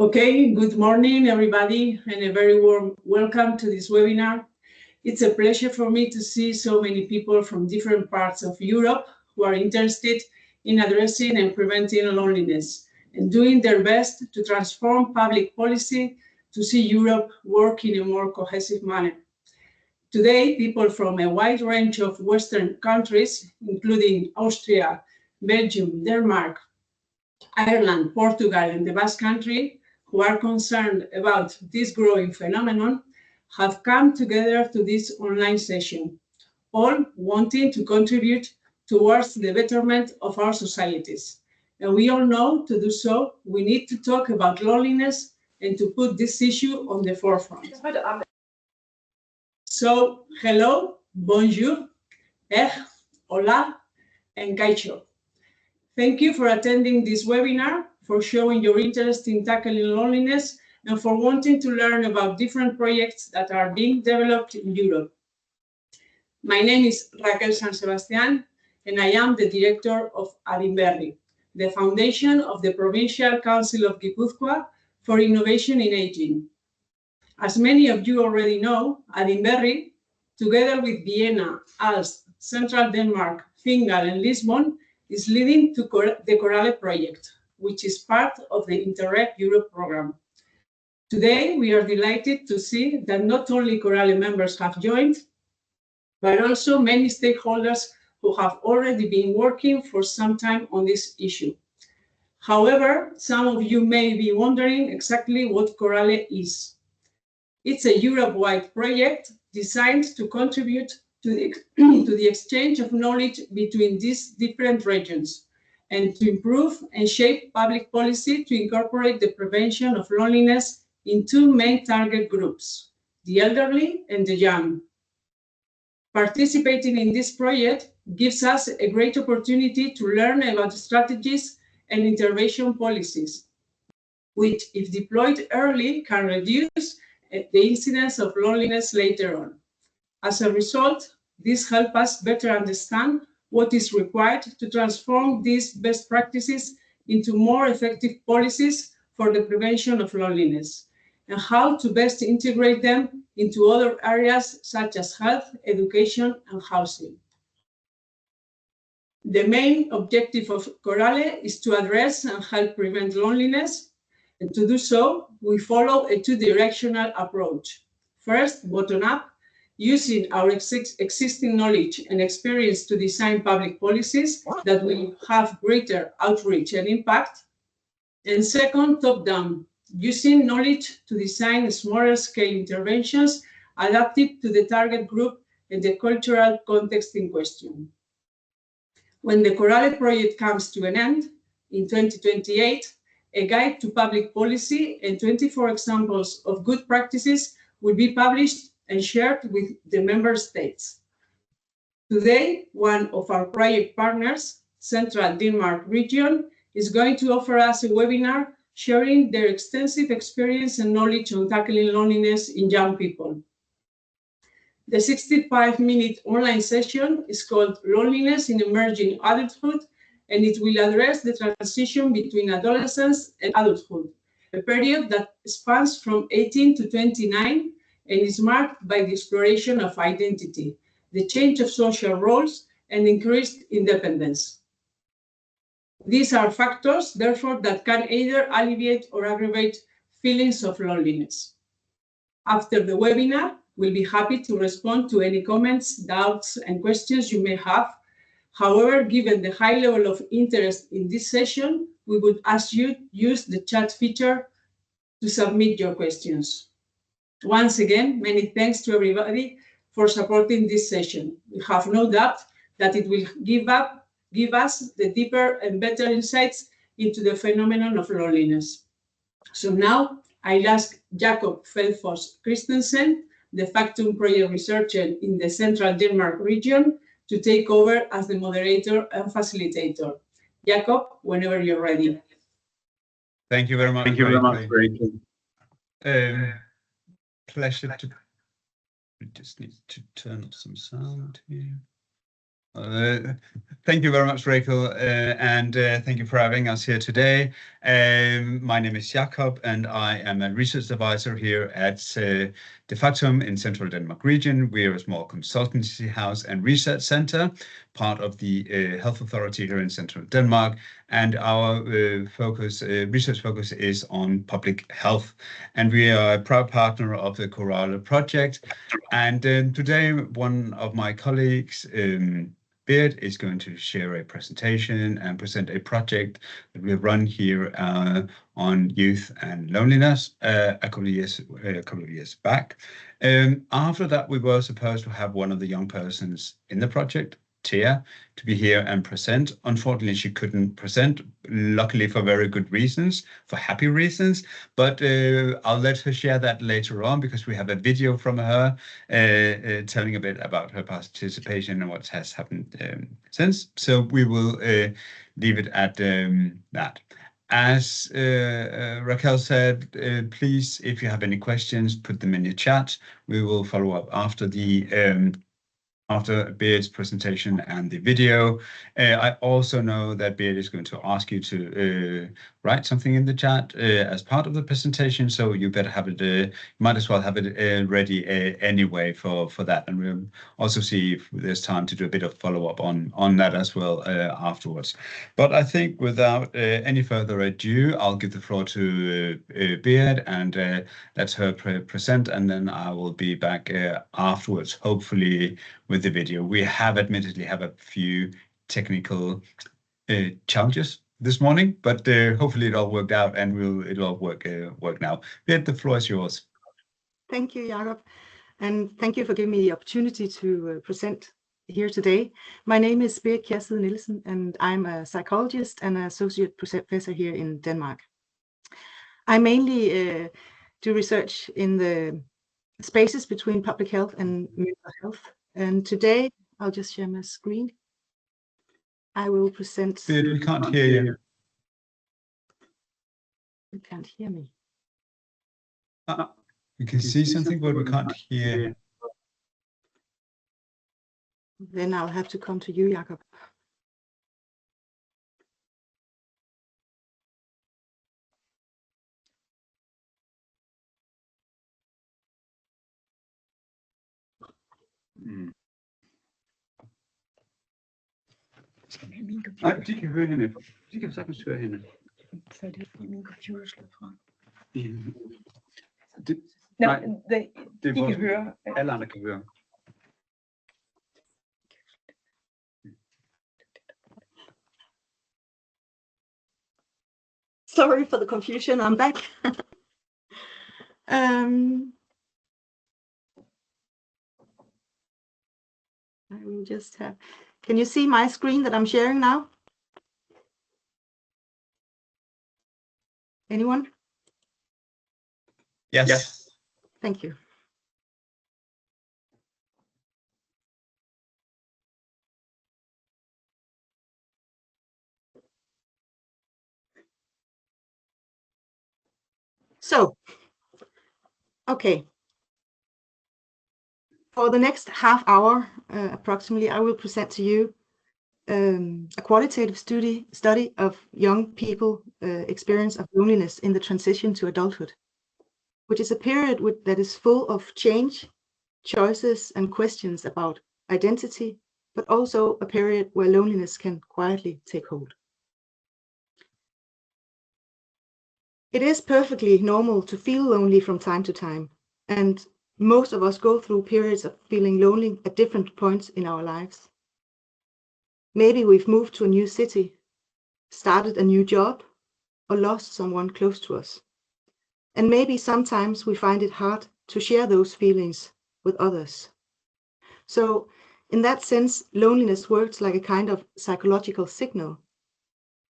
Okay, good morning, everybody, and a very warm welcome to this webinar. It's a pleasure for me to see so many people from different parts of Europe who are interested in addressing and preventing loneliness and doing their best to transform public policy to see Europe work in a more cohesive manner. Today, people from a wide range of Western countries, including Austria, Belgium, Denmark, Ireland, Portugal, and the Basque Country, who are concerned about this growing phenomenon, have come together to this online session, all wanting to contribute towards the betterment of our societies. And we all know to do so, we need to talk about loneliness and to put this issue on the forefront. So, hello, bonjour, hola, and kaixo. Thank you for attending this webinar, for showing your interest in tackling loneliness, and for wanting to learn about different projects that are being developed in Europe. My name is Raquel San Sebastián, and I am the director of Adinberri, the foundation of the Provincial Council of Gipuzkoa for Innovation in Aging. As many of you already know, Adinberri, together with Vienna, Aalst, Central Denmark, Fingal, and Lisbon, is leading to the KORALE project, which is part of the Interreg Europe program. Today, we are delighted to see that not only KORALE members have joined, but also many stakeholders who have already been working for some time on this issue. However, some of you may be wondering exactly what KORALE is. It's a Europe-wide project designed to contribute to the exchange of knowledge between these different regions and to improve and shape public policy to incorporate the prevention of loneliness in two main target groups, the elderly and the young. Participating in this project gives us a great opportunity to learn about strategies and intervention policies, which, if deployed early, can reduce the incidence of loneliness later on. As a result, this helps us better understand what is required to transform these best practices into more effective policies for the prevention of loneliness, and how to best integrate them into other areas such as health, education, and housing. The main objective of KORALE is to address and help prevent loneliness, and to do so, we follow a two-directional approach. First, bottom-up, using our existing knowledge and experience to design public policies that will have greater outreach and impact. And second, top-down, using knowledge to design smaller-scale interventions adapted to the target group and the cultural context in question. When the KORALE project comes to an end, in 2028, a guide to public policy and 24 examples of good practices will be published and shared with the member states. Today, one of our project partners, Central Denmark region, is going to offer us a webinar sharing their extensive experience and knowledge on tackling loneliness in young people. The 65-minute online session is called Loneliness in Emerging Adulthood, and it will address the transition between adolescence and adulthood, a period that spans from 18 to 29 and is marked by the exploration of identity, the change of social roles, and increased independence. These are factors, therefore, that can either alleviate or aggravate feelings of loneliness. After the webinar, we'll be happy to respond to any comments, doubts, and questions you may have. However, given the high level of interest in this session, we would ask you to use the chat feature to submit your questions. Once again, many thanks to everybody for supporting this session. We have no doubt that it will give us the deeper and better insights into the phenomenon of loneliness. So now I'll ask Jakob Felfors Christensen, the Factum Project researcher in the Central Denmark region, to take over as the moderator and facilitator. Jakob, whenever you're ready. Thank you very much. Thank you very much, Rachel. Pleasure to. We just need to turn up some sound here. Thank you very much, Rachel, and thank you for having us here today. My name is Jakob, and I am a research advisor here at De Factum in Central Denmark region. We are a small consultancy house and research center, part of the Health Authority here in Central Denmark, and our research focus is on public health. And we are a proud partner of the KORALE project. And today, one of my colleagues, Beard, is going to share a presentation and present a project that we have run here on youth and loneliness a couple of years back. After that, we were supposed to have one of the young persons in the project, Tia, to be here and present. Unfortunately, she couldn't present, luckily for very good reasons, for happy reasons, but I'll let her share that later on because we have a video from her telling a bit about her participation and what has happened since. So we will leave it at that. As Raquel said, please, if you have any questions, put them in your chat. We will follow up after Beard's presentation and the video. I also know that Beard is going to ask you to write something in the chat as part of the presentation, so you better have it, might as well have it ready anyway for that. And we'll also see if there's time to do a bit of follow-up on that as well afterwards. But I think without any further ado, I'll give the floor to Beard and let her present, and then I will be back afterwards, hopefully with the video. We have admittedly have a few technical challenges this morning, but hopefully it all worked out and it'll all work now. Beard, the floor is yours. Thank you, Jakob, and thank you for giving me the opportunity to present here today. My name is Beard Nielsen, and I'm a psychologist and an associate professor here in Denmark. I mainly do research in the spaces between public health and mental health. And today, I'll just share my screen. I will present. Beard, we can't hear you. You can't hear me. We can see something, but we can't hear. Then I'll have to come to you, Jakob. Nej, de kan høre hende. De kan sagtens høre hende. Fordi min computer slår fra. Nej, de kan høre. Alle andre kan høre. Sorry for the confusion, I'm back. I will just have, can you see my screen that I'm sharing now? Anyone? Yes. Thank you. So, okay. For the next half hour, approximately, I will present to you a qualitative study of young people experience of loneliness in the transition to adulthood, which is a period that is full of change, choices, and questions about identity, but also a period where loneliness can quietly take hold. It is perfectly normal to feel lonely from time to time, and most of us go through periods of feeling lonely at different points in our lives. Maybe we've moved to a new city, started a new job, or lost someone close to us. And maybe sometimes we find it hard to share those feelings with others. So, in that sense, loneliness works like a kind of psychological signal,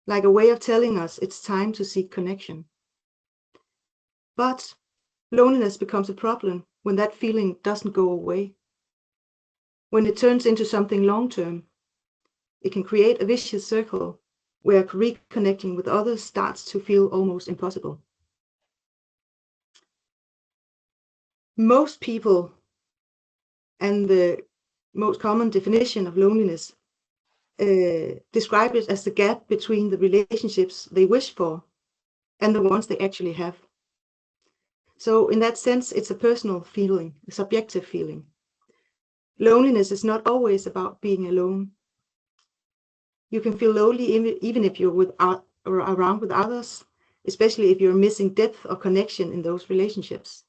like a way of telling us it's time to seek connection. But loneliness becomes a problem when that feeling doesn't go away. When it turns into something long-term, it can create a vicious circle where reconnecting with others starts to feel almost impossible. Most people, and the most common definition of loneliness, describe it as the gap between the relationships they wish for and the ones they actually have. So in that sense, it's a personal feeling, a subjective feeling. Loneliness is not always about being alone. You can feel lonely even if you're around with others, especially if you're missing depth or connection in those relationships.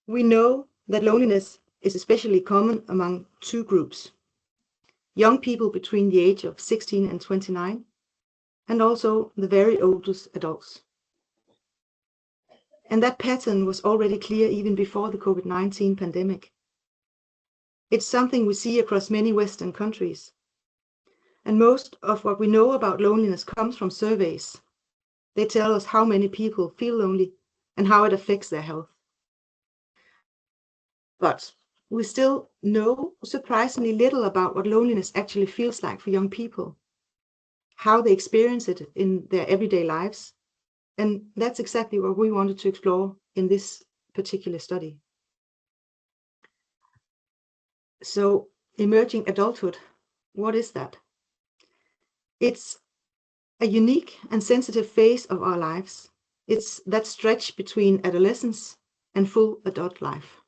We know that loneliness is especially common among two groups: young people between the age of 16 and 29, and also the very oldest adults. And that pattern was already clear even before the COVID-19 pandemic. It's something we see across many Western countries. And most of what we know about loneliness comes from surveys. They tell us how many people feel lonely and how it affects their health. But we still know surprisingly little about what loneliness actually feels like for young people, how they experience it in their everyday lives. And that's exactly what we wanted to explore in this particular study. So, emerging adulthood, what is that? It's a unique and sensitive phase of our lives. It's that stretch between adolescence and full adult life.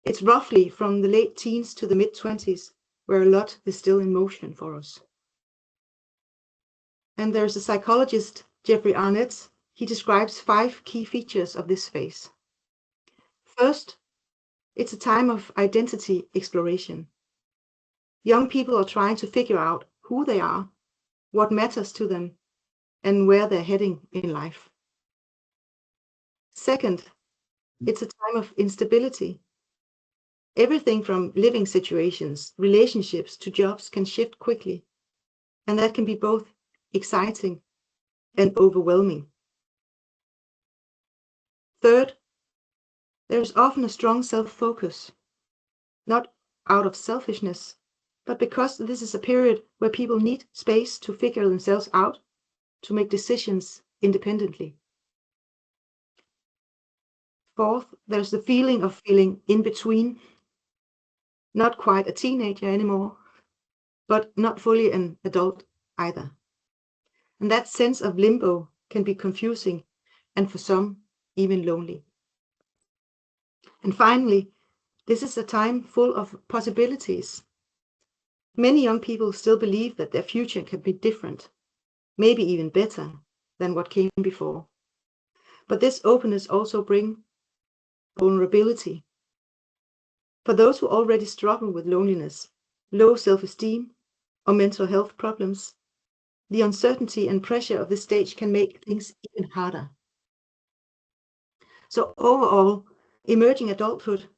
It's roughly from the late teens to the mid-20s, where a lot is still in motion for us. And there's a psychologist, Jeffrey Arnett. He describes 5 key features of this phase. First, it's a time of identity exploration. Young people are trying to figure out who they are, what matters to them, and where they're heading in life. Second, it's a time of instability. Everything from living situations, relationships, to jobs can shift quickly, and that can be both exciting and overwhelming. Third, there's often a strong self-focus, not out of selfishness, but because this is a period where people need space to figure themselves out, to make decisions independently. Fourth, there's the feeling of feeling in between, not quite a teenager anymore, but not fully an adult either. And that sense of limbo can be confusing and for some even lonely. And finally, this is a time full of possibilities. Many young people still believe that their future can be different, maybe even better than what came before. But this openness also brings vulnerability. For those who already struggle with loneliness, low self-esteem, or mental health problems, the uncertainty and pressure of this stage can make things even harder. So overall, emerging adulthood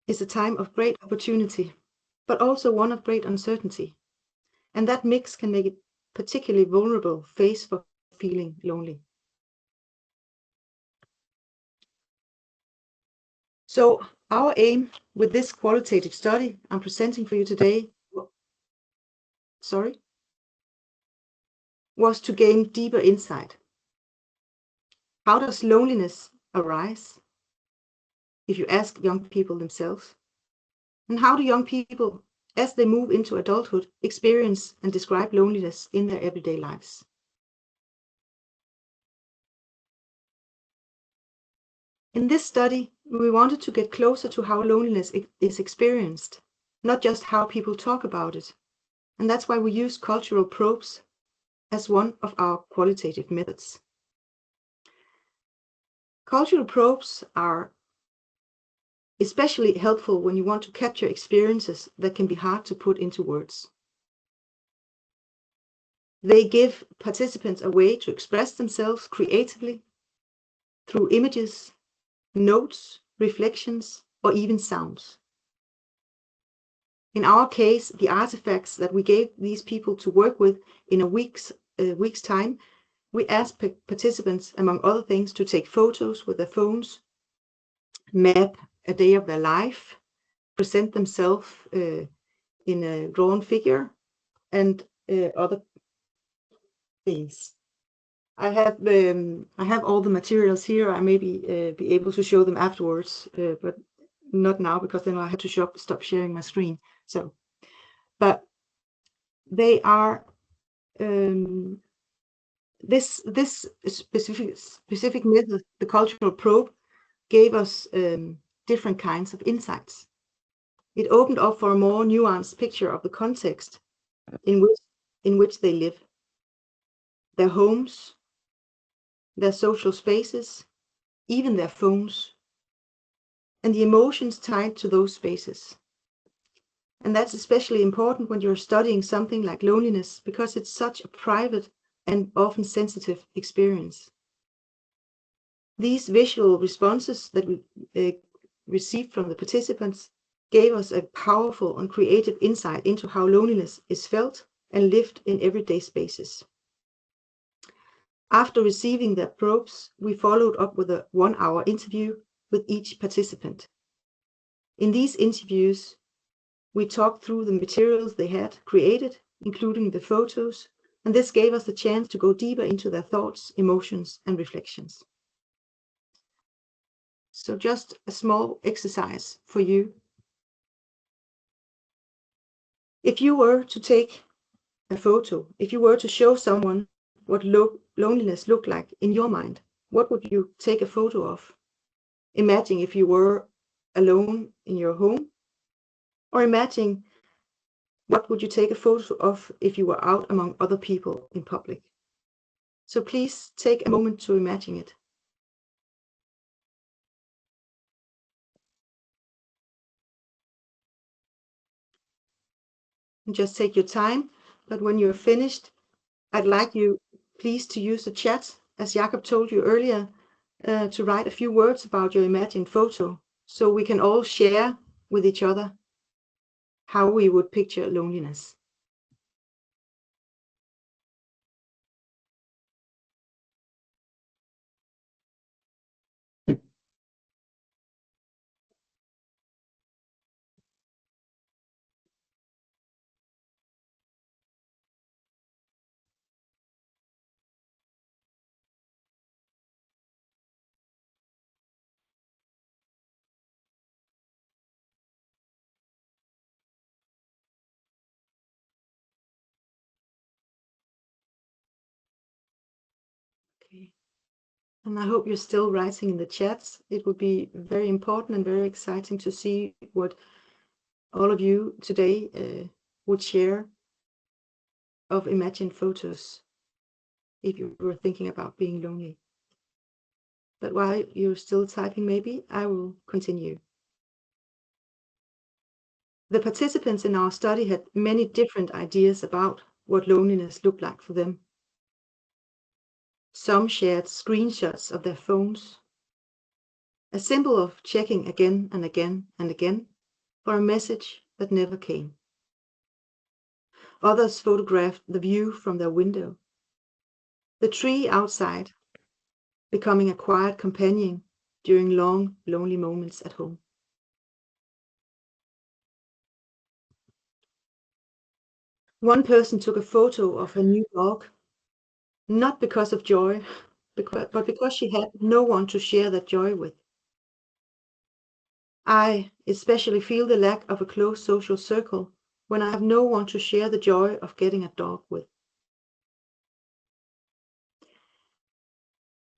is a time of great opportunity, but also one of great uncertainty. And that mix can make it a particularly vulnerable phase for feeling lonely. So our aim with this qualitative study I'm presenting for you today, was to gain deeper insight. How does loneliness arise? If you ask young people themselves. And how do young people, as they move into adulthood, experience and describe loneliness in their everyday lives? In this study, we wanted to get closer to how loneliness is experienced, not just how people talk about it. And that's why we use cultural probes as one of our qualitative methods. Cultural probes are especially helpful when you want to capture experiences that can be hard to put into words. They give participants a way to express themselves creatively through images, notes, reflections, or even sounds. In our case, the artifacts that we gave these people to work with in a week's time, we asked participants, among other things, to take photos with their phones, map a day of their life, present themselves in a drawn figure, and other things. I have all the materials here. I may be able to show them afterwards, but not now, because then I had to stop sharing my screen. So, but they are this specific method, the cultural probe, gave us different kinds of insights. It opened up for a more nuanced picture of the context in which they live, their homes, their social spaces, even their phones, and the emotions tied to those spaces. And that's especially important when you're studying something like loneliness, because it's such a private and often sensitive experience. These visual responses that we received from the participants gave us a powerful and creative insight into how loneliness is felt and lived in everyday spaces. After receiving their probes, we followed up with a 1-hour interview with each participant. In these interviews, we talked through the materials they had created, including the photos, and this gave us the chance to go deeper into their thoughts, emotions, and reflections. So just a small exercise for you. If you were to take a photo, if you were to show someone what loneliness looked like in your mind, what would you take a photo of? Imagine if you were alone in your home, or imagine what would you take a photo of if you were out among other people in public. So please take a moment to imagine it. And just take your time, but when you're finished, I'd like you please to use the chat, as Jakob told you earlier, to write a few words about your imagined photo, so we can all share with each other how we would picture loneliness. Okay. And I hope you're still writing in the chats. It would be very important and very exciting to see what all of you today would share of imagined photos if you were thinking about being lonely. But while you're still typing, maybe I will continue. The participants in our study had many different ideas about what loneliness looked like for them. Some shared screenshots of their phones, a symbol of checking again and again and again for a message that never came. Others photographed the view from their window, the tree outside, becoming a quiet companion during long, lonely moments at home. One person took a photo of her new dog, not because of joy, but because she had no one to share that joy with. I especially feel the lack of a close social circle when I have no one to share the joy of getting a dog with.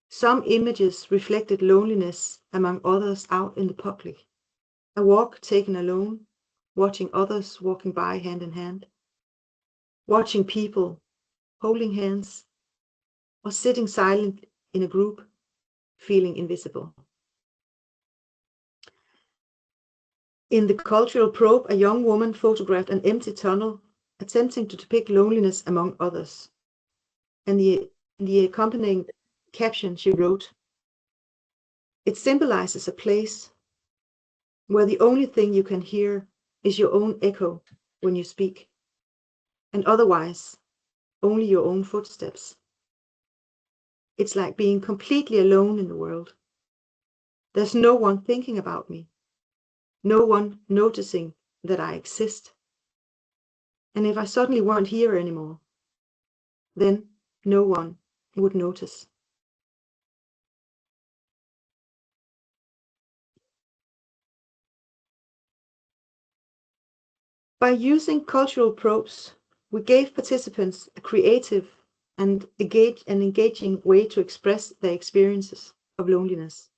Some images reflected loneliness among others out in the public. A walk taken alone, watching others walking by hand in hand, watching people holding hands, or sitting silent in a group, feeling invisible. In the cultural probe, a young woman photographed an empty tunnel, attempting to depict loneliness among others. And the accompanying caption she wrote, "It symbolizes a place where the only thing you can hear is your own echo when you speak, and otherwise only your own footsteps. It's like being completely alone in the world. There's no one thinking about me, no one noticing that I exist. And if I suddenly weren't here anymore, then no one would notice." By using cultural probes, we gave participants a creative and engaging way to express their experiences of loneliness.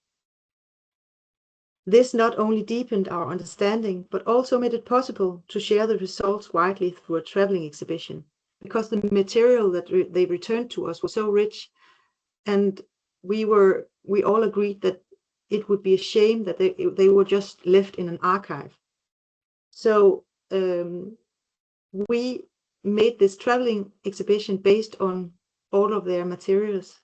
This not only deepened our understanding, but also made it possible to share the results widely through a traveling exhibition, because the material that they returned to us was so rich, and we all agreed that it would be a shame that they were just left in an archive. So we made this traveling exhibition based on all of their materials.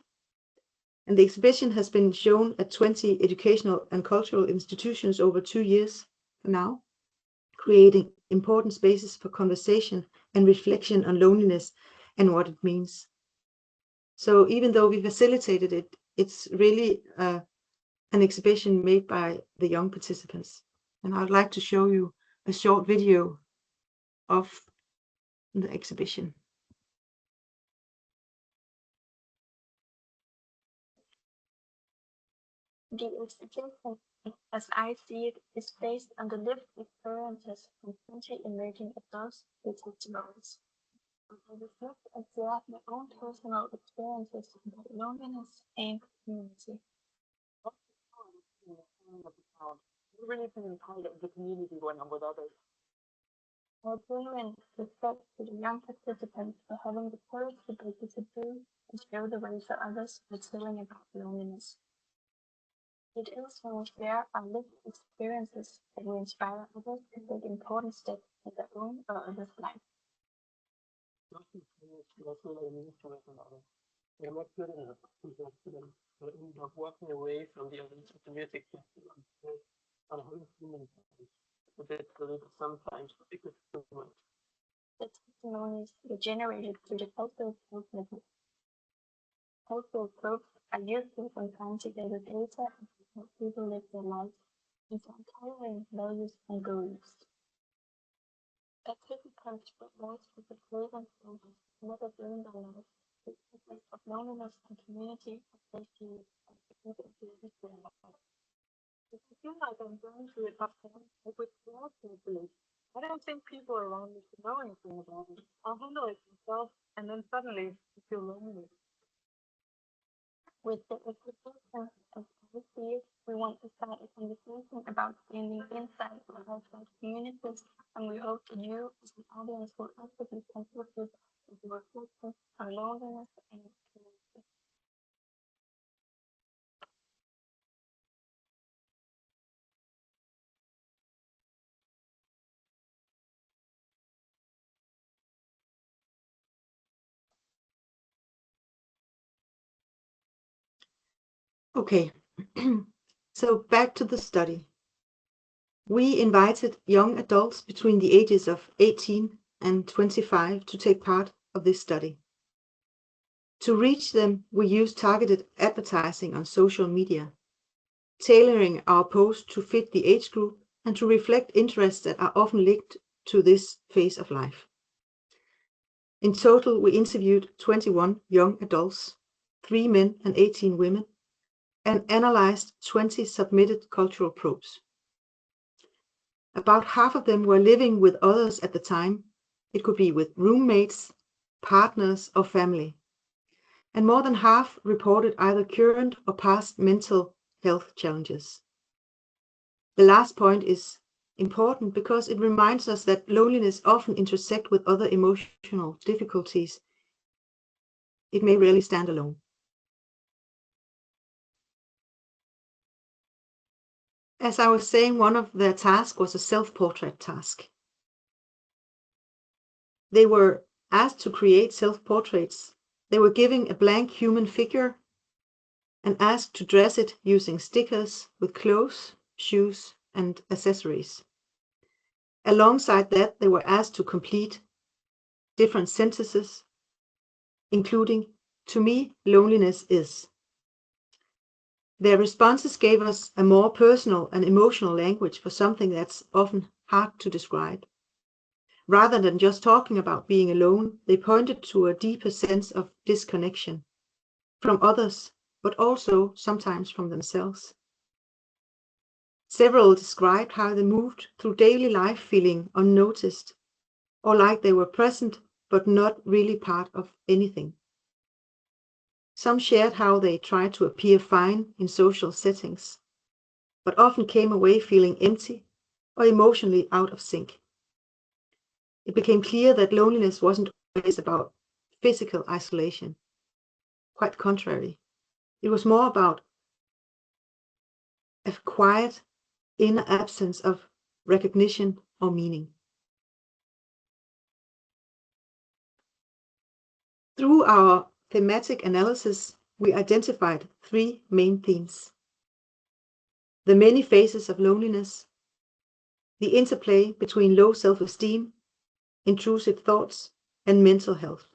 And the exhibition has been shown at 20 educational and cultural institutions over 2 years now, creating important spaces for conversation and reflection on loneliness and what it means. So even though we facilitated it, it's really an exhibition made by the young participants. And I'd like to show you a short video of the exhibition. The exhibition, as I see it, is based on the lived experiences from 20 emerging adults with testimonies. They reflect and share their own personal experiences about loneliness and community. You really feeling part of the community when I'm with others. Our genuine respect to the young participants for having the courage to break the taboo and show the way for others who are feeling about loneliness. It is when we share our lived experiences that we inspire others to take important steps in their own or others' life. They're not good enough to talk to them. They end up walking away from the events of the music festival on a whole human side. A bit little sometimes because too much. The testimonies were generated through the cultural probe method. Cultural probes are useful when trying to gather data and help people live their lives with uncovering values and beliefs. Participants were raised with the present and never during their lives. The effects of loneliness and community associated with their life. If I feel like I'm going through a tough time, I would not believe. I don't think people around me should know anything about it. I'll handle it myself, and then suddenly I feel lonely. With the exhibition as we see it, we want to start a conversation about standing inside or outside communities, and we hope that you, as an audience, will also be contributive to the reflection on loneliness and community. Okay, so back to the study. We invited young adults between the ages of 18 and 25 to take part of this study. To reach them, we used targeted advertising on social media, tailoring our posts to fit the age group and to reflect interests that are often linked to this phase of life. In total, we interviewed 21 young adults, 3 men and 18 women, and analyzed 20 submitted cultural probes. About half of them were living with others at the time. It could be with roommates, partners, or family. And more than half reported either current or past mental health challenges. The last point is important because it reminds us that loneliness often intersects with other emotional difficulties. It may rarely stand alone. As I was saying, one of their tasks was a self-portrait task. They were asked to create self-portraits. They were given a blank human figure and asked to dress it using stickers with clothes, shoes, and accessories. Alongside that, they were asked to complete different sentences, including, "To me, loneliness is." Their responses gave us a more personal and emotional language for something that's often hard to describe. Rather than just talking about being alone, they pointed to a deeper sense of disconnection from others, but also sometimes from themselves. Several described how they moved through daily life feeling unnoticed or like they were present but not really part of anything. Some shared how they tried to appear fine in social settings, but often came away feeling empty or emotionally out of sync. It became clear that loneliness wasn't always about physical isolation. Quite contrary, it was more about a quiet inner absence of recognition or meaning. Through our thematic analysis, we identified 3 main themes: the many phases of loneliness, the interplay between low self-esteem, intrusive thoughts, and mental health,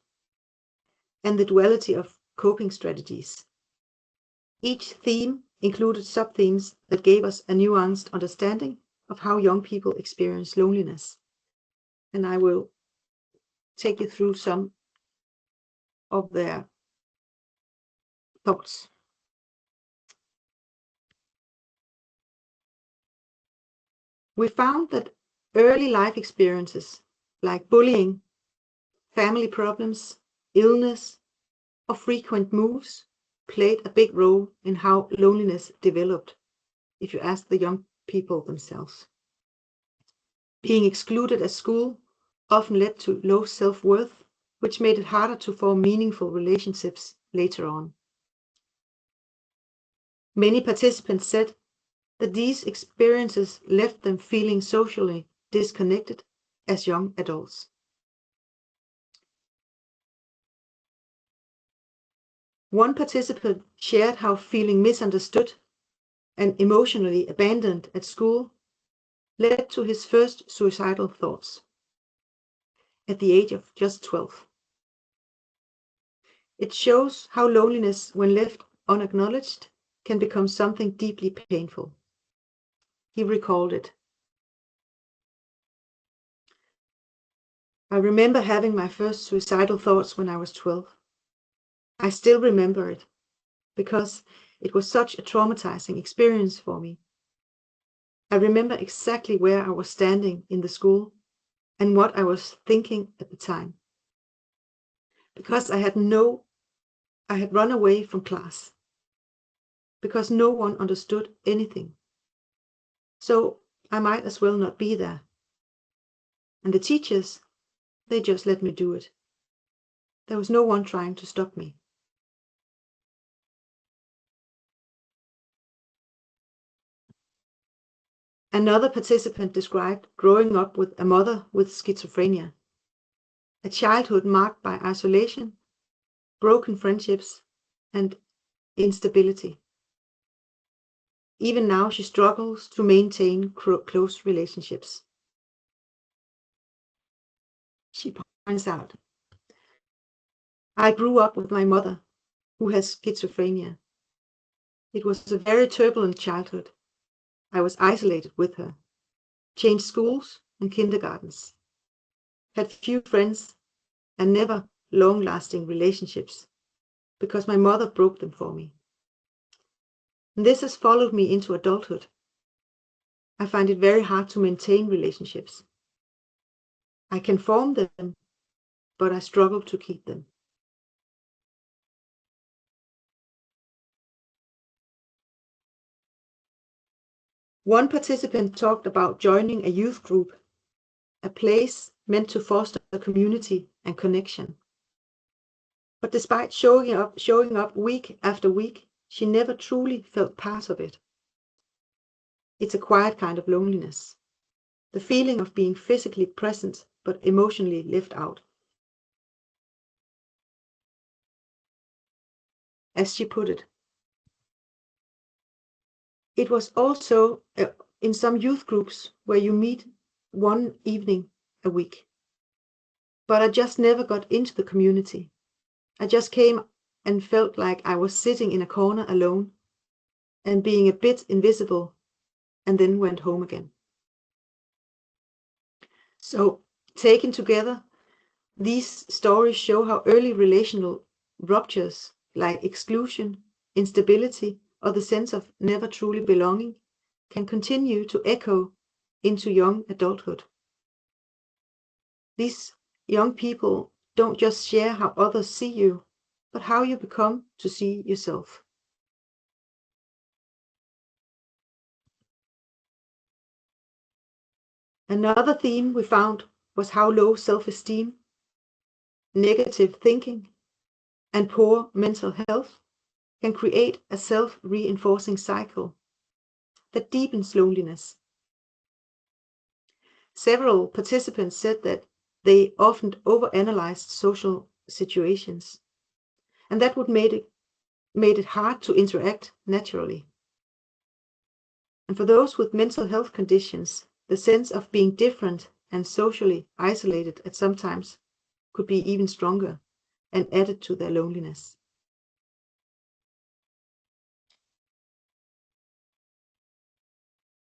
and the duality of coping strategies. Each theme included sub-themes that gave us a nuanced understanding of how young people experience loneliness. And I will take you through some of their thoughts. We found that early life experiences like bullying, family problems, illness, or frequent moves played a big role in how loneliness developed, if you ask the young people themselves. Being excluded at school often led to low self-worth, which made it harder to form meaningful relationships later on. Many participants said that these experiences left them feeling socially disconnected as young adults. One participant shared how feeling misunderstood and emotionally abandoned at school led to his first suicidal thoughts at the age of just 12. It shows how loneliness, when left unacknowledged, can become something deeply painful. He recalled it. I remember having my first suicidal thoughts when I was 12. I still remember it because it was such a traumatizing experience for me. I remember exactly where I was standing in the school and what I was thinking at the time. Because I had run away from class. Because no one understood anything. So I might as well not be there. And the teachers, they just let me do it. There was no one trying to stop me. Another participant described growing up with a mother with schizophrenia, a childhood marked by isolation, broken friendships, and instability. Even now, she struggles to maintain close relationships. She points out, I grew up with my mother, who has schizophrenia. It was a very turbulent childhood. I was isolated with her, changed schools and kindergartens, had few friends and never long-lasting relationships, because my mother broke them for me. And this has followed me into adulthood. I find it very hard to maintain relationships. I can form them, but I struggle to keep them. One participant talked about joining a youth group, a place meant to foster community and connection. But despite showing up week after week, she never truly felt part of it. It's a quiet kind of loneliness, the feeling of being physically present but emotionally left out. As she put it, it was also in some youth groups where you meet one evening a week. But I just never got into the community. I just came and felt like I was sitting in a corner alone and being a bit invisible, and then went home again. So, taken together, these stories show how early relational ruptures like exclusion, instability, or the sense of never truly belonging can continue to echo into young adulthood. these young people don't just share how others see you, but how you become to see yourself. Another theme we found was how low self-esteem, negative thinking, and poor mental health can create a self-reinforcing cycle that deepens loneliness. Several participants said that they often overanalyzed social situations, and that would made it hard to interact naturally. And for those with mental health conditions, the sense of being different and socially isolated at some times could be even stronger and added to their loneliness.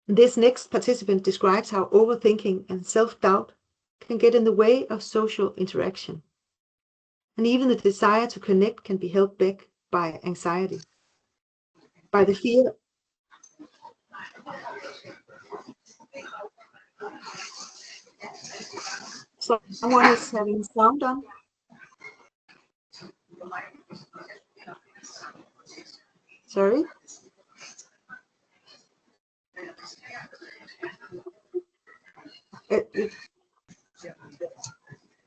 This next participant describes how overthinking and self-doubt can get in the way of social interaction. And even the desire to connect can be held back by anxiety, by the fear. Someone is having sound on. Sorry?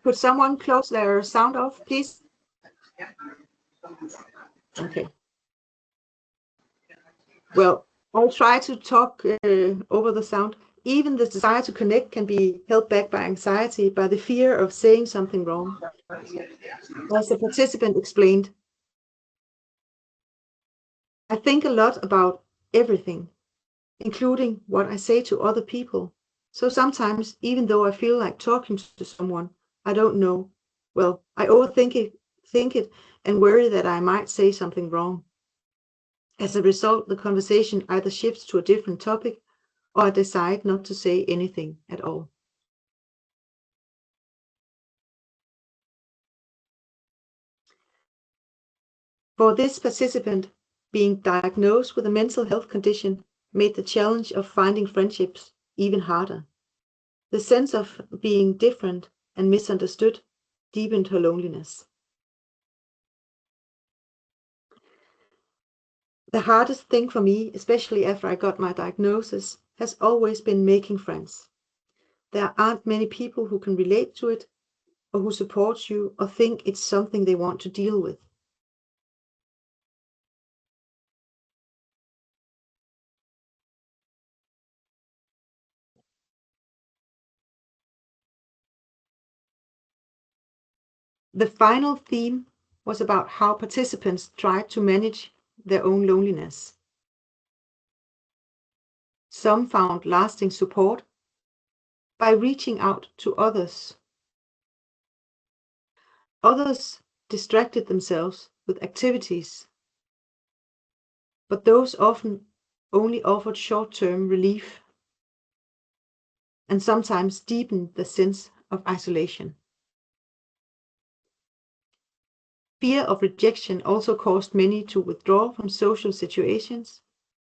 Could someone close their sound off, please? Okay. Well, I'll try to talk over the sound. Even the desire to connect can be held back by anxiety, by the fear of saying something wrong. As the participant explained, I think a lot about everything, including what I say to other people. So sometimes, even though I feel like talking to someone I don't know, well, I overthink it and worry that I might say something wrong. As a result, the conversation either shifts to a different topic or I decide not to say anything at all. For this participant, being diagnosed with a mental health condition made the challenge of finding friendships even harder. The sense of being different and misunderstood deepened her loneliness. The hardest thing for me, especially after I got my diagnosis, has always been making friends. There aren't many people who can relate to it, or who support you, or think it's something they want to deal with. The final theme was about how participants tried to manage their own loneliness. Some found lasting support by reaching out to others. Others distracted themselves with activities, but those often only offered short-term relief and sometimes deepened the sense of isolation. Fear of rejection also caused many to withdraw from social situations,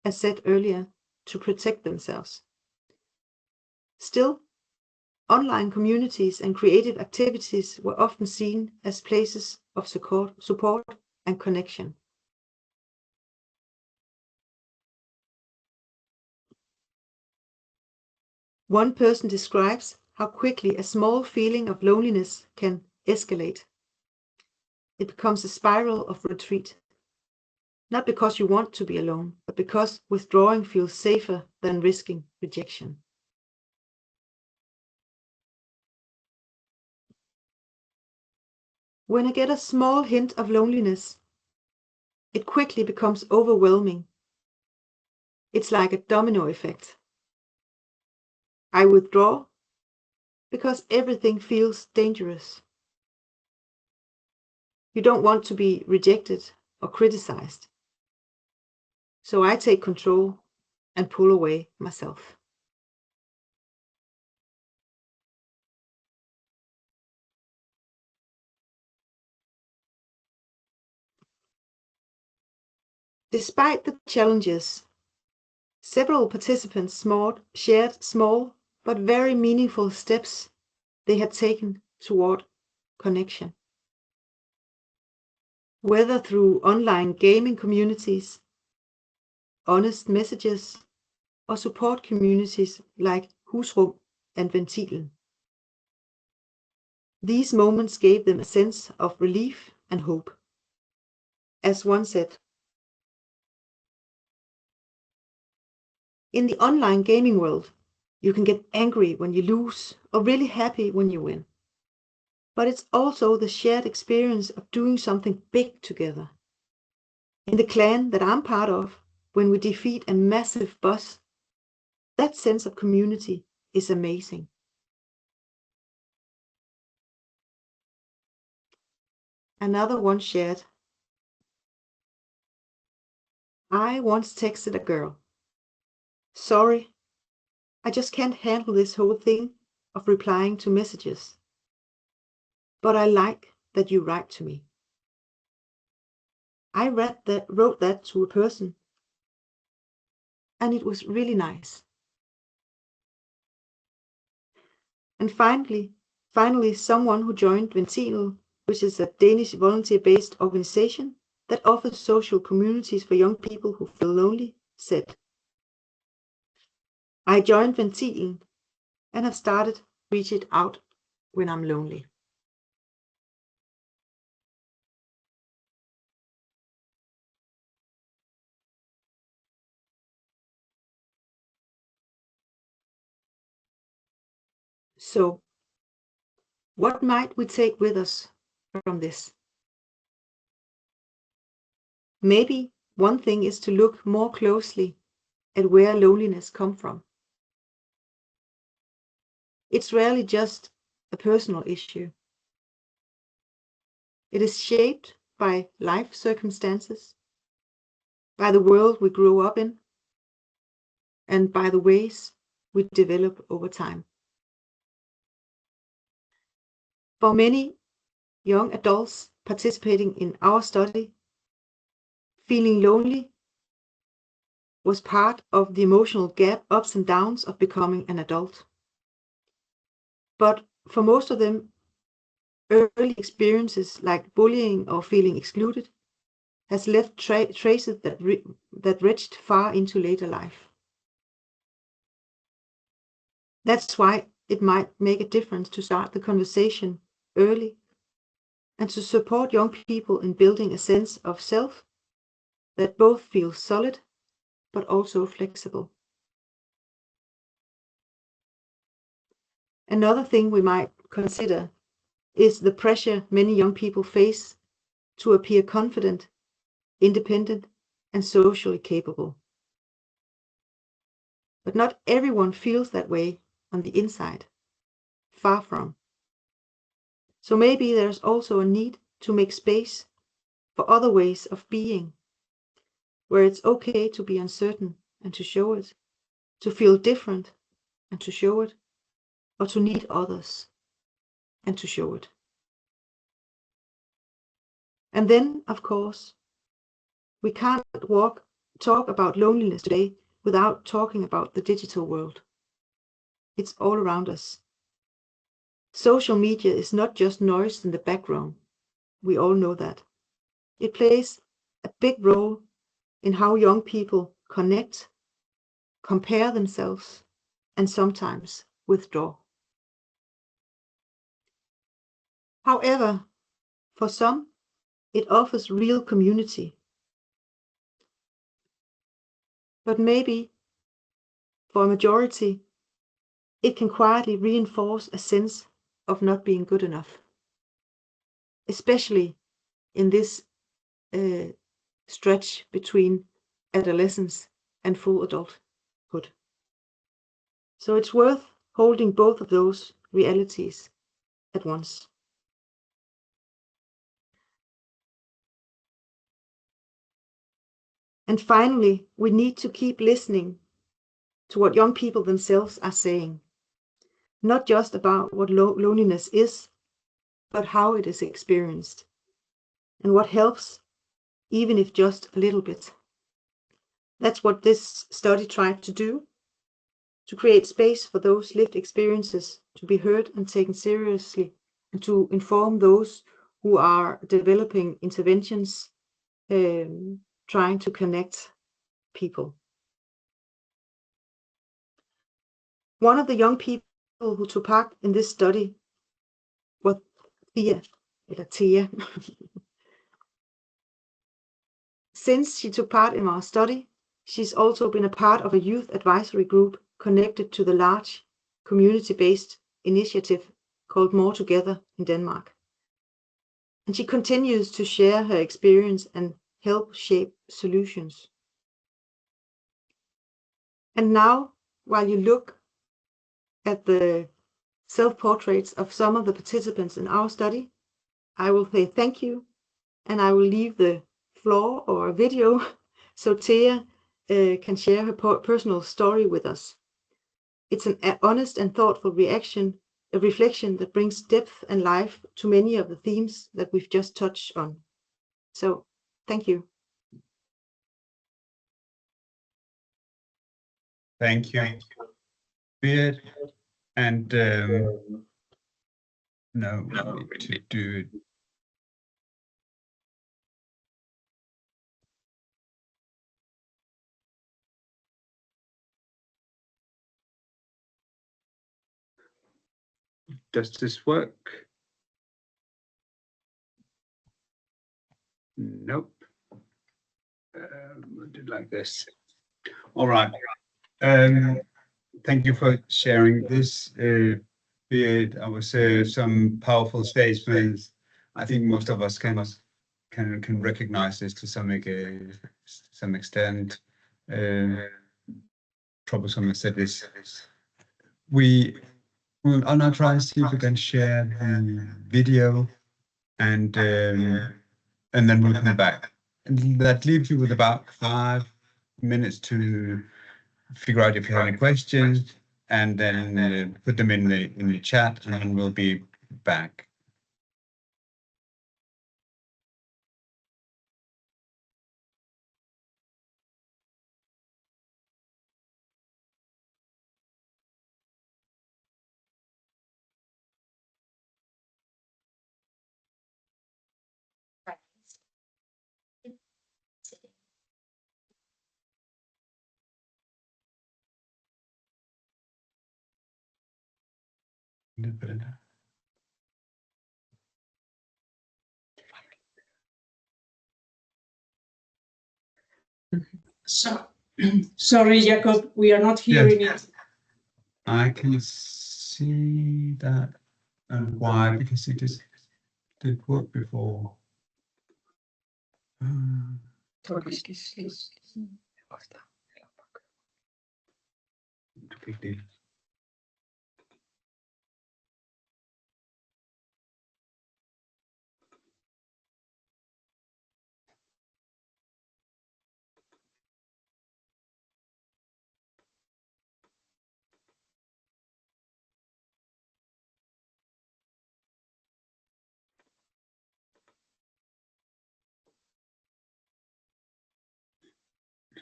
as said earlier, to protect themselves. Still, online communities and creative activities were often seen as places of support and connection. One person describes how quickly a small feeling of loneliness can escalate. It becomes a spiral of retreat. Not because you want to be alone, but because withdrawing feels safer than risking rejection. When I get a small hint of loneliness, it quickly becomes overwhelming. It's like a domino effect. I withdraw because everything feels dangerous. You don't want to be rejected or criticized. So I take control and pull away myself. Despite the challenges, several participants shared small but very meaningful steps they had taken toward connection. Whether through online gaming communities, honest messages, or support communities like Husrum and Ventilen. These moments gave them a sense of relief and hope. As one said, in the online gaming world, you can get angry when you lose or really happy when you win. But it's also the shared experience of doing something big together. In the clan that I'm part of, when we defeat a massive boss, that sense of community is amazing. Another one shared, I once texted a girl, sorry, I just can't handle this whole thing of replying to messages. But I like that you write to me. I wrote that to a person, and it was really nice. And finally, someone who joined Ventilen, which is a Danish volunteer-based organization that offers social communities for young people who feel lonely, said, I joined Ventilen and have started reaching out when I'm lonely. So, what might we take with us from this? Maybe one thing is to look more closely at where loneliness comes from. It's rarely just a personal issue. It is shaped by life circumstances, by the world we grew up in, and by the ways we develop over time. For many young adults participating in our study, feeling lonely was part of the emotional gap, ups and downs of becoming an adult. But for most of them, early experiences like bullying or feeling excluded has left traces that reached far into later life. That's why it might make a difference to start the conversation early and to support young people in building a sense of self that both feels solid but also flexible. Another thing we might consider is the pressure many young people face to appear confident, independent, and socially capable. But not everyone feels that way on the inside. Far from. So maybe there's also a need to make space for other ways of being, where it's okay to be uncertain and to show it, to feel different and to show it, or to need others and to show it. And then, of course, we can't talk about loneliness today without talking about the digital world. It's all around us. Social media is not just noise in the background. We all know that. It plays a big role in how young people connect, compare themselves, and sometimes withdraw. However, for some, it offers real community. But maybe for a majority, it can quietly reinforce a sense of not being good enough, especially in this stretch between adolescence and full adulthood. So it's worth holding both of those realities at once. And finally, we need to keep listening to what young people themselves are saying, not just about what loneliness is, but how it is experienced, and what helps, even if just a little bit. That's what this study tried to do. to create space for those lived experiences to be heard and taken seriously, and to inform those who are developing interventions, trying to connect people. One of the young people who took part in this study was Thea. Since she took part in our study, she's also been a part of a youth advisory group connected to the large community-based initiative called More Together in Denmark. And she continues to share her experience and help shape solutions. And now, while you look at the self-portraits of some of the participants in our study, I will say thank you, and I will leave the floor or a video so Thea can share her personal story with us. It's an honest and thoughtful a reflection that brings depth and life to many of the themes that we've just touched on. So, thank you. Thank you, Beard. And no, we need to do it. Does this work? Nope. We'll do it like this. All right. Thank you for sharing this. Beard, I was some powerful statements. I think most of us can recognize this to some extent. Probably someone said this. I'll now try and see if we can share the video, and then we'll come back. And that leaves you with about 5 minutes to figure out if you have any questions, and then put them in the chat, and then we'll be back. So, sorry, Jacob, we are not hearing it. I can see that, and why? Because it did work before. Big deal.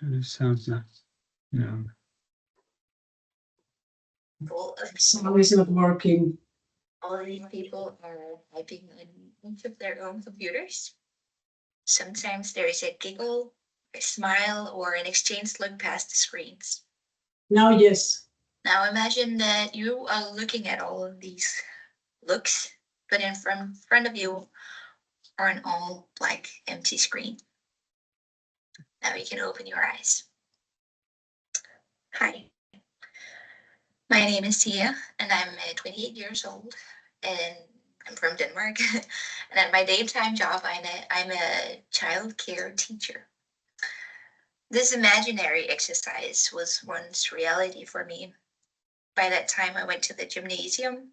It sounds nice. No. Sound is not working. All these people are typing on each of their own computers. Sometimes there is a giggle, a smile, or an exchanged look past the screens. Now, yes. Now imagine that you are looking at all of these looks, but in front of you are an all black empty screen. Now you can open your eyes. Hi, my name is Tia, and I'm 28 years old, and I'm from Denmark. And at my daytime job, I'm a child care teacher. This imaginary exercise was once reality for me. By that time, I went to the gymnasium.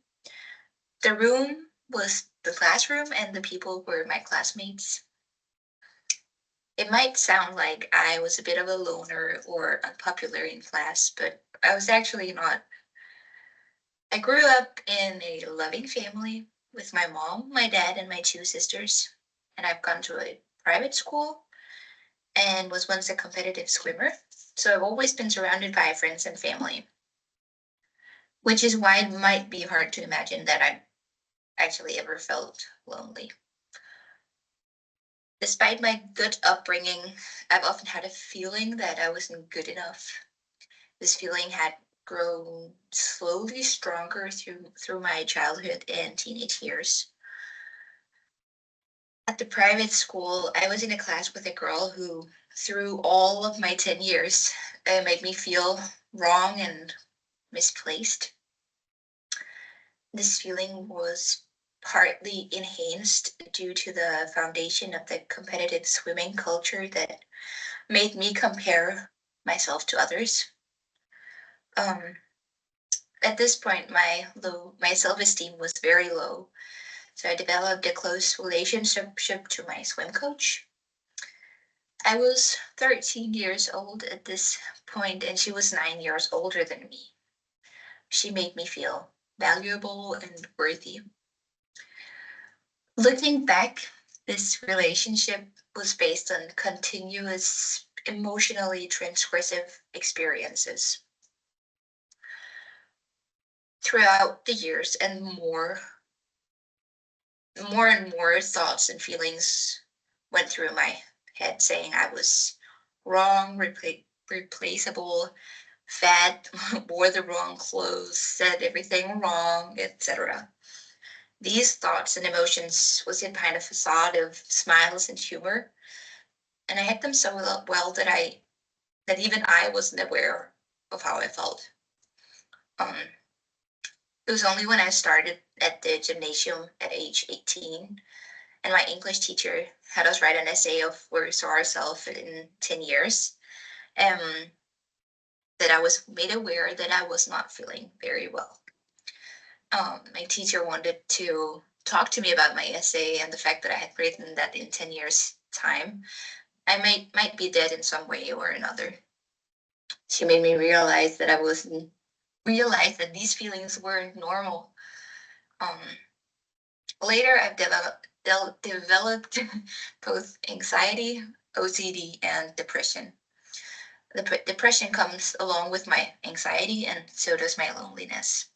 The room was the classroom, and the people were my classmates. It might sound like I was a bit of a loner or unpopular in class, but I was actually not. I grew up in a loving family with my mom, my dad, and my 2 sisters. And I've gone to a private school and was once a competitive swimmer. So I've always been surrounded by friends and family. which is why it might be hard to imagine that I actually ever felt lonely. Despite my good upbringing, I've often had a feeling that I wasn't good enough. This feeling had grown slowly stronger through my childhood and teenage years. At the private school, I was in a class with a girl who, through all of my 10 years, made me feel wrong and misplaced. This feeling was partly enhanced due to the foundation of the competitive swimming culture that made me compare myself to others. At this point, my self-esteem was very low, so I developed a close relationship to my swim coach. I was 13 years old at this point, and she was 9 years older than me. She made me feel valuable and worthy. Looking back, this relationship was based on continuous, emotionally transgressive experiences. Throughout the years, and more and more thoughts and feelings went through my head, saying I was wrong, replaceable, fat, wore the wrong clothes, said everything wrong, etc. These thoughts and emotions was in behind a facade of smiles and humor, and I had them so well that even I wasn't aware of how I felt. It was only when I started at the gymnasium at age 18, and my English teacher had us write an essay of where we saw ourselves in 10 years, that I was made aware that I was not feeling very well. My teacher wanted to talk to me about my essay and the fact that I had written that in 10 years' time, I might be dead in some way or another. She made me realize that that these feelings weren't normal. Later, I've developed both anxiety, OCD, and depression. The depression comes along with my anxiety, and so does my loneliness.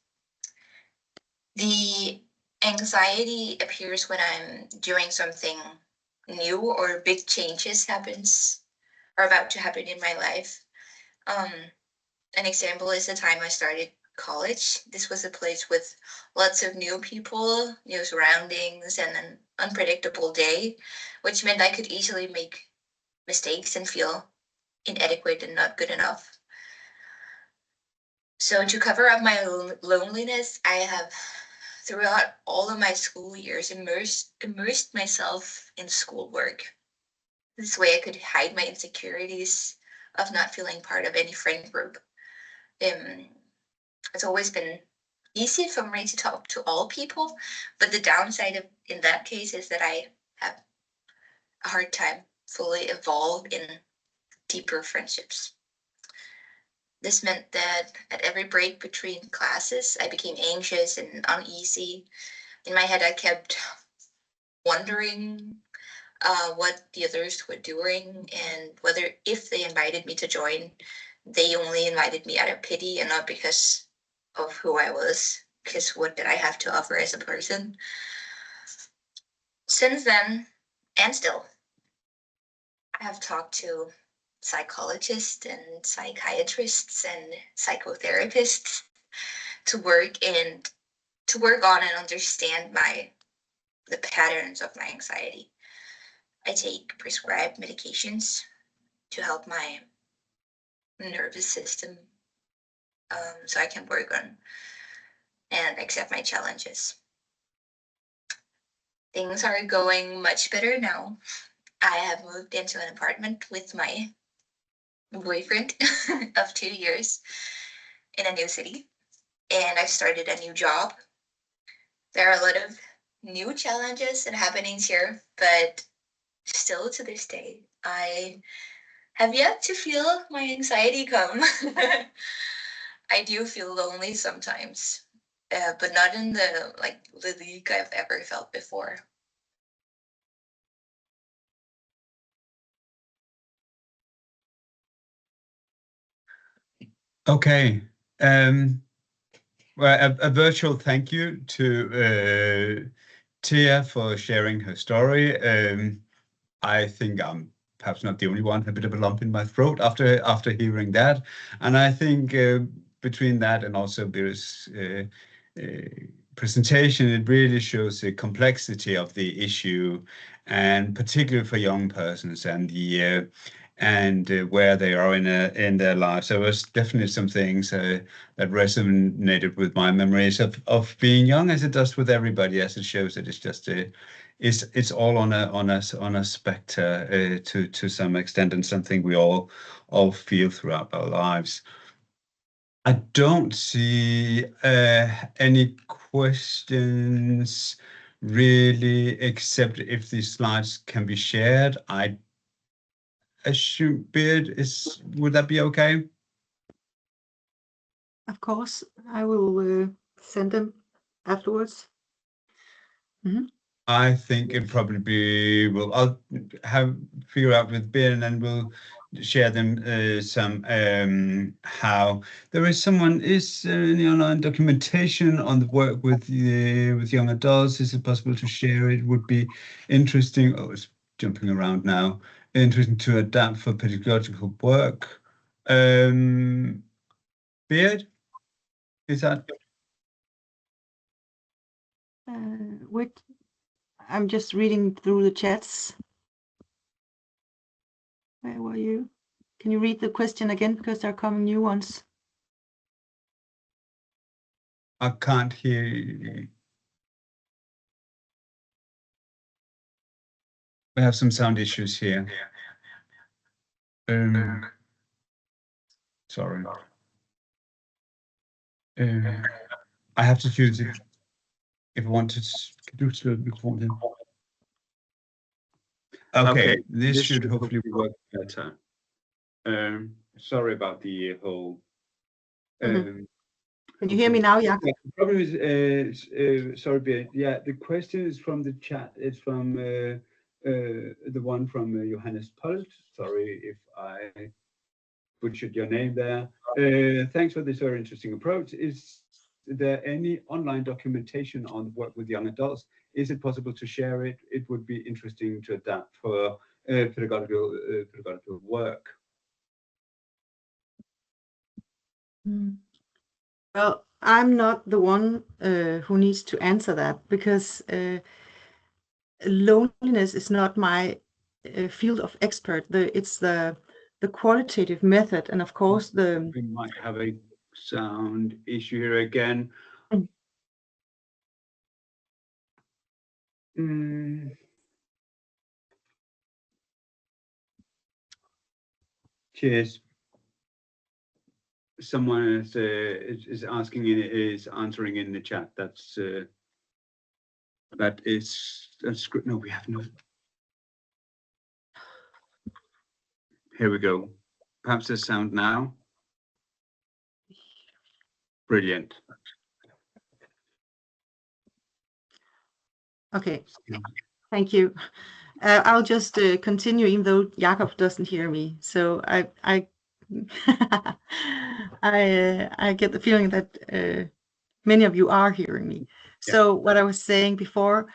The anxiety appears when I'm doing something new or big changes are about to happen in my life. An example is the time I started college. This was a place with lots of new people, new surroundings, and an unpredictable day, which meant I could easily make mistakes and feel inadequate and not good enough. So to cover up my loneliness, I have, throughout all of my school years, immersed myself in schoolwork. This way I could hide my insecurities of not feeling part of any friend group. It's always been easy for me to talk to all people, but the downside in that case is that I have a hard time fully evolve in deeper friendships. This meant that at every break between classes, I became anxious and uneasy. In my head, I kept wondering what the others were doing and whether if they invited me to join, they only invited me out of pity and not because of who I was, because what did I have to offer as a person. Since then, and still, I have talked to psychologists and psychiatrists and psychotherapists to work on and understand the patterns of my anxiety. I take prescribed medications to help my nervous system, so I can work on and accept my challenges. Things are going much better now. I have moved into an apartment with my boyfriend of 2 years in a new city, and I've started a new job. There are a lot of new challenges and happenings here, but still to this day, I have yet to feel my anxiety come. I do feel lonely sometimes, but not in the league I've ever felt before. Okay. Well, a virtual thank you to Tia for sharing her story. I think I'm perhaps not the only one, a bit of a lump in my throat after hearing that. And I think between that and also Bira's presentation, it really shows the complexity of the issue, and particularly for young persons and the where they are in their lives. There was definitely some things that resonated with my memories of being young, as it does with everybody, as it shows that it's just it's all on a spectre to some extent, and something we all feel throughout our lives. I don't see any questions really, except if these slides can be shared. I assume, Beard, would that be okay? Of course, I will send them afterwards. I think it'd probably be, well, I'll figure out with Beard, and then we'll share them some how there is someone in the online documentation on the work with young adults. Is it possible to share it? Would be interesting. Oh, it's jumping around now. Interesting to adapt for pedagogical work. Beard, is that? Wait, I'm just reading through the chats. Where were you? Can you read the question again, because there are coming new ones? I can't hear you. We have some sound issues here. Sorry. I have to choose if I want to do it before then. Okay, this should hopefully work better. Sorry about the whole. Can you hear me now, Jakob? The problem is, sorry, Beard. Yeah, the question is from the chat. It's from the one from Johannes Polt. Sorry if I butchered your name there. Thanks for this very interesting approach. Is there any online documentation on work with young adults? Is it possible to share it? It would be interesting to adapt for pedagogical work. Well, I'm not the one who needs to answer that, because loneliness is not my field of expert. It's the qualitative method, and of course we might have a sound issue here again. Cheers. Someone is answering in the chat. That's good. No, we have no. Here we go. Perhaps there's sound now. Brilliant. Okay, thank you. I'll just continue, even though Jakob doesn't hear me. So I I get the feeling that many of you are hearing me. Yeah. So what I was saying before,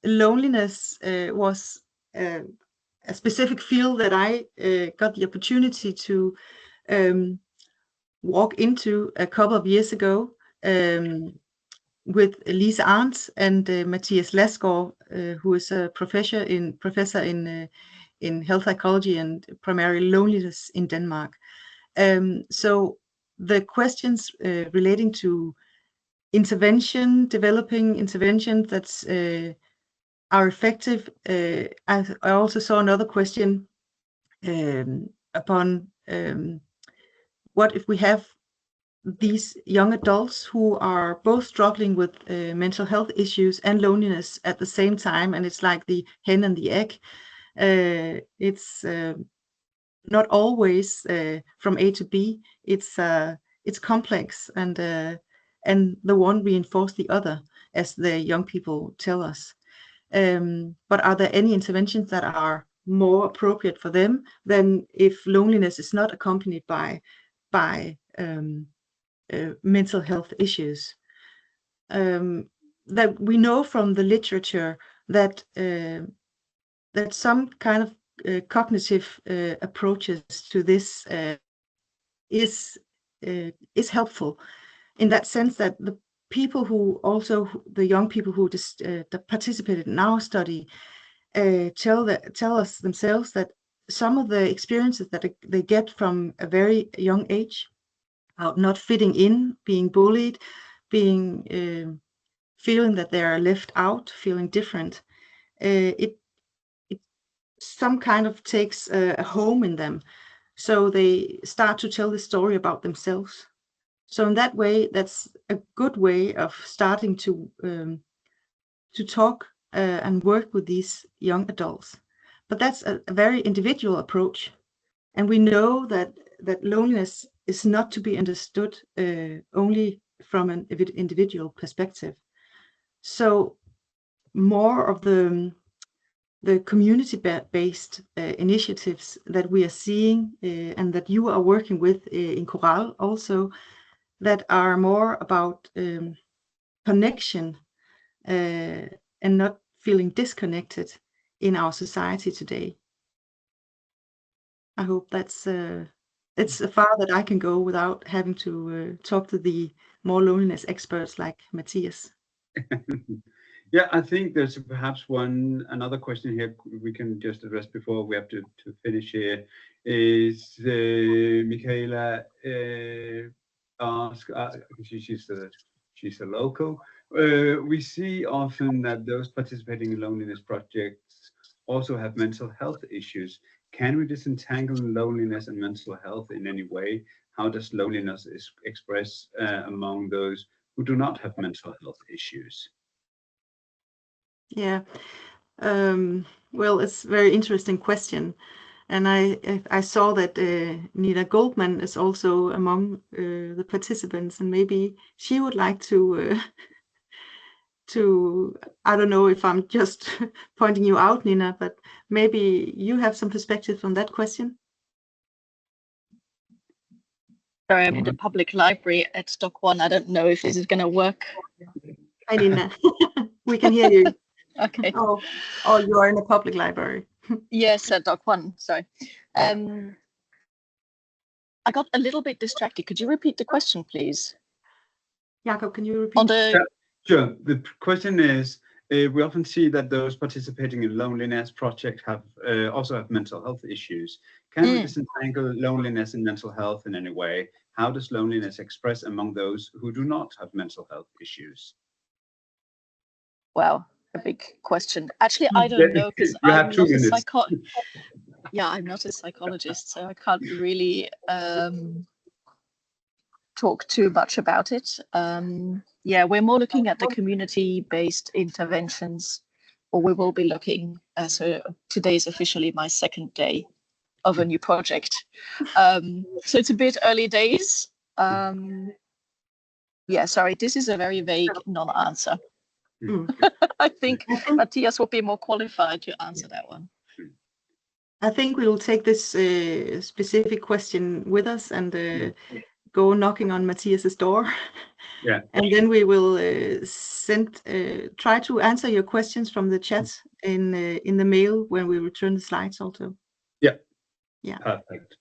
loneliness was a specific field that I got the opportunity to walk into a couple of years ago with Lise Arndt and Mathias Lasgaard, who is a professor in health psychology and primarily loneliness in Denmark. So the questions relating to developing interventions that are effective. I also saw another question upon what if we have these young adults who are both struggling with mental health issues and loneliness at the same time, and it's like the hen and the egg. It's not always from A to B. It's complex, and the one reinforces the other, as the young people tell us. But are there any interventions that are more appropriate for them than if loneliness is not accompanied by mental health issues. That we know from the literature that that some kind of cognitive approaches to this is helpful, in that sense that the people who also, the young people who just participated in our study, tell us themselves that some of the experiences that they get from a very young age, about not fitting in, being bullied, being feeling that they are left out, feeling different, it some kind of takes a home in them. So they start to tell the story about themselves. So in that way, that's a good way of starting to talk and work with these young adults. But that's a very individual approach. And we know that loneliness is not to be understood only from an individual perspective. So more of the community-based initiatives that we are seeing and that you are working with in KORALE also, that are more about connection and not feeling disconnected in our society today. I hope that's it's far that I can go without having to talk to the more loneliness experts like Matthias. Yeah, I think there's perhaps another question here we can just address before we have to finish here. Is Michaela ask? She's a local. We see often that those participating in loneliness projects also have mental health issues. Can we disentangle loneliness and mental health in any way? How does loneliness express among those who do not have mental health issues? Yeah, well, it's a very interesting question. And I saw that Nina Goldman is also among the participants, and maybe she would like to, I don't know if I'm just pointing you out, Nina, but maybe you have some perspective on that question. Sorry, I'm in the public library at Stock 1. I don't know if this is going to work. Hi, Nina. We can hear you. Okay. Oh, you are in a public library. Yes, at Doc 1, sorry. I got a little bit distracted. Could you repeat the question, please? Jakob, can you repeat? Sure. The question is, we often see that those participating in loneliness projects also have mental health issues. Can we disentangle loneliness and mental health in any way? How does loneliness express among those who do not have mental health issues? Wow, a big question. Actually, I don't know, because I'm not a psychologist. Yeah, I'm not a psychologist, so I can't really talk too much about it. Yeah, we're more looking at the community-based interventions, or we will be looking. So today is officially my second day of a new project. So it's a bit early days. Yeah, sorry, this is a very vague non-answer. I think Matthias will be more qualified to answer that one. I think we will take this specific question with us and go knocking on Matthias's door. Yeah. And then we will try to answer your questions from the chat in the mail when we return the slides also. Yeah. Yeah. Perfect.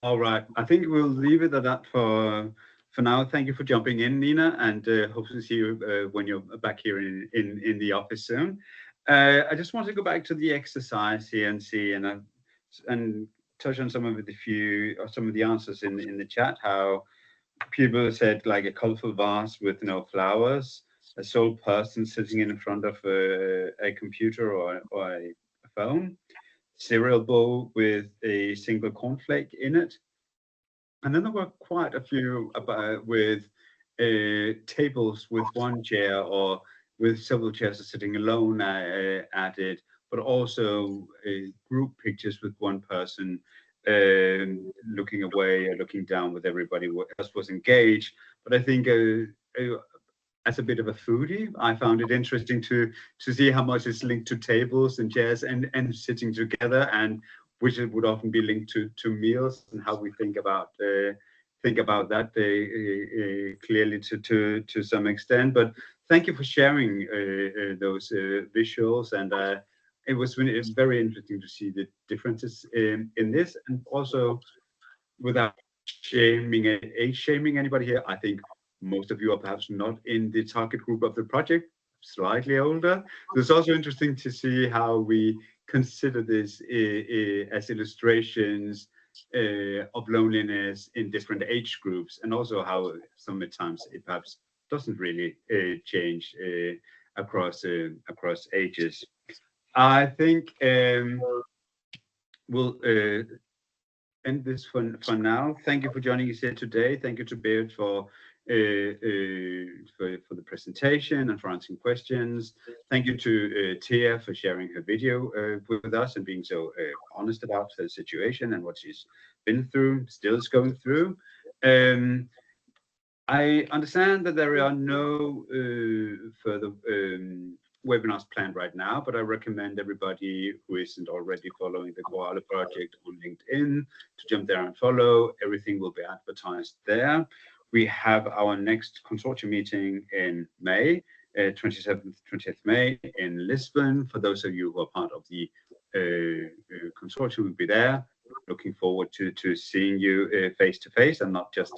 All right. I think we'll leave it at that for now. Thank you for jumping in, Nina, and hope to see you when you're back here in the office soon. I just want to go back to the exercise here and see and touch on some of the answers in the chat. How people said like a colorful vase with no flowers, a sole person sitting in front of a computer or a phone, cereal bowl with a single cornflake in it. And then there were quite a few with tables with one chair or with several chairs sitting alone at it, but also group pictures with one person looking away or looking down with everybody else was engaged. But I think as a bit of a foodie, I found it interesting to see how much is linked to tables and chairs and sitting together, and which it would often be linked to meals and how we think about think about that clearly to some extent. But thank you for sharing those visuals, and it was really very interesting to see the differences in this, and also without age shaming anybody here. I think most of you are perhaps not in the target group of the project, slightly older. So it's also interesting to see how we consider this as illustrations of loneliness in different age groups, and also how sometimes it perhaps doesn't really change across ages. I think we'll end this for now. Thank you for joining us here today. Thank you to Berit for the presentation and for answering questions. Thank you to Tia for sharing her video with us and being so honest about her situation and what she's been through, still is going through. I understand that there are no further webinars planned right now, but I recommend everybody who isn't already following the KORALE project on LinkedIn to jump there and follow. Everything will be advertised there. We have our next consortium meeting in May, 27th, 20th May in Lisbon. For those of you who are part of the consortium, will be there. Looking forward to seeing you face to face and not just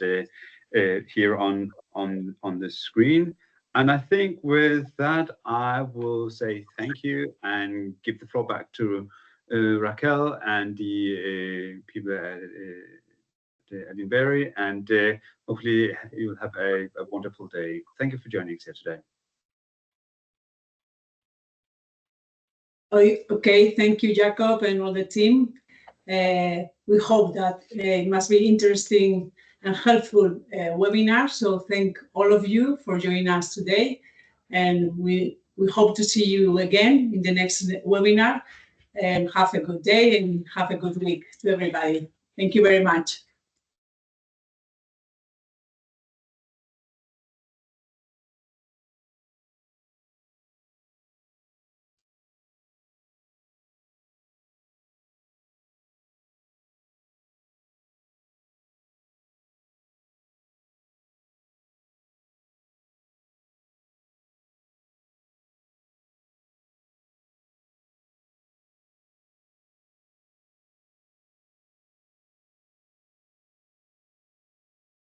here on the screen. And I think with that, I will say thank you and give the floor back to Raquel and the people at Edinburgh, and hopefully you'll have a wonderful day. Thank you for joining us here today. Okay, thank you, Jacob, and all the team. We hope that it must be interesting and helpful webinar. So thank all of you for joining us today. And we hope to see you again in the next webinar. And have a good day and have a good week to everybody. Thank you very much.